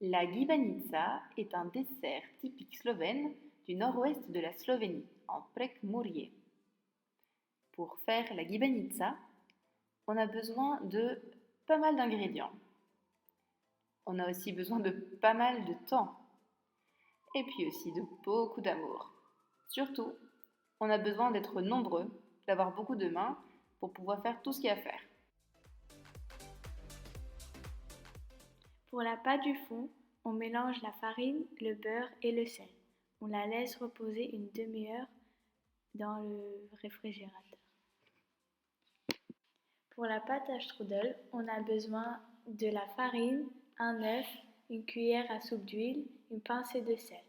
La gibanica est un dessert typique slovène du nord-ouest de la Slovénie, en Prekmurje. Pour faire la gibanica, on a besoin de pas mal d'ingrédients. On a aussi besoin de pas mal de temps. Et puis aussi de beaucoup d'amour. Surtout, on a besoin d'être nombreux, d'avoir beaucoup de mains pour pouvoir faire tout ce qu'il y a à faire. Pour la pâte du fond, on mélange la farine, le beurre et le sel. On la laisse reposer une demi-heure dans le réfrigérateur. Pour la pâte à strudel, on a besoin de la farine, un œuf, une cuillère à soupe d'huile, une pincée de sel.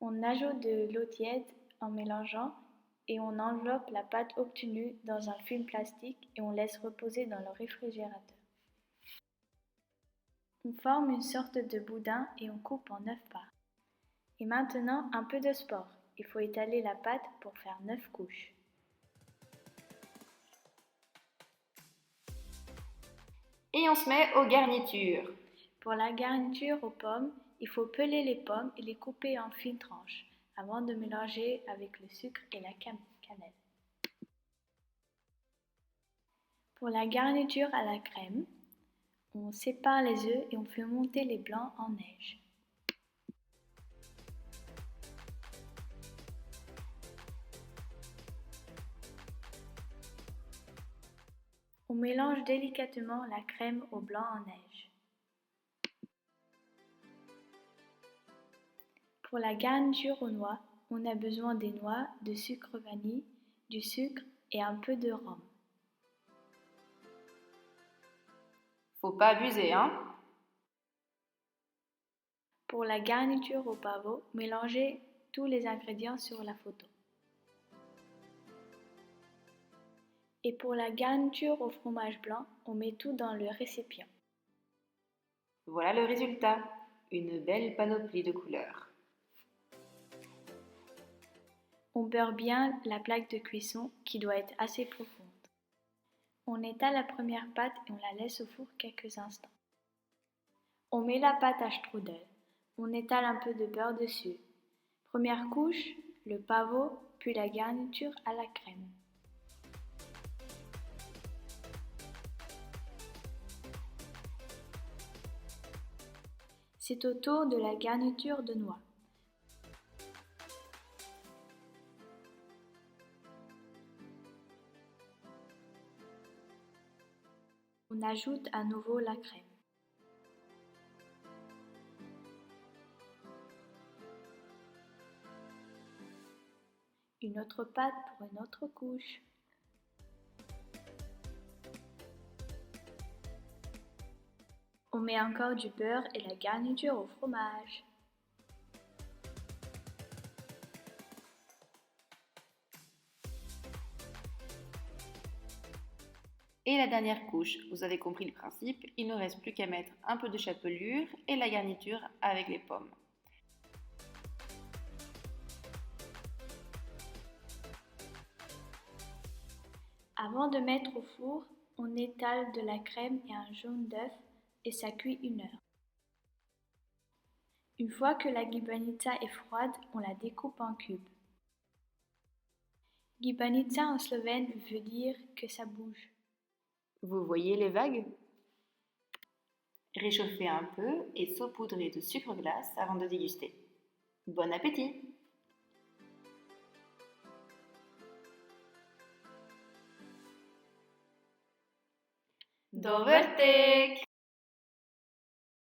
On ajoute de l'eau tiède en mélangeant et on enveloppe la pâte obtenue dans un film plastique et on laisse reposer dans le réfrigérateur. On forme une sorte de boudin et on coupe en 9 parts. Et maintenant, un peu de sport. Il faut étaler la pâte pour faire 9 couches. Et on se met aux garnitures. Pour la garniture aux pommes, il faut peler les pommes et les couper en fines tranches avant de mélanger avec le sucre et la cannelle. Pour la garniture à la crème, on sépare les œufs et on fait monter les blancs en neige. On mélange délicatement la crème au blanc en neige. Pour la garniture aux noix, on a besoin des noix, de sucre vanille, du sucre et un peu de rhum. Faut pas abuser, hein? Pour la garniture au pavot, mélangez tous les ingrédients sur la photo. Et pour la garniture au fromage blanc, on met tout dans le récipient. Voilà le résultat, une belle panoplie de couleurs. On beurre bien la plaque de cuisson qui doit être assez profonde. On étale la première pâte et on la laisse au four quelques instants. On met la pâte à strudel. On étale un peu de beurre dessus. Première couche, le pavot, puis la garniture à la crème. C'est au tour de la garniture de noix. On ajoute à nouveau la crème. Une autre pâte pour une autre couche. On met encore du beurre et la garniture au fromage. Et la dernière couche, vous avez compris le principe, il ne reste plus qu'à mettre un peu de chapelure et la garniture avec les pommes. Avant de mettre au four, on étale de la crème et un jaune d'œuf et ça cuit 1 heure. Une fois que la gibanica est froide, on la découpe en cubes. Gibanica en slovène veut dire que ça bouge. Vous voyez les vagues? Réchauffez un peu et saupoudrez de sucre glace avant de déguster. Bon appétit! Dober tek!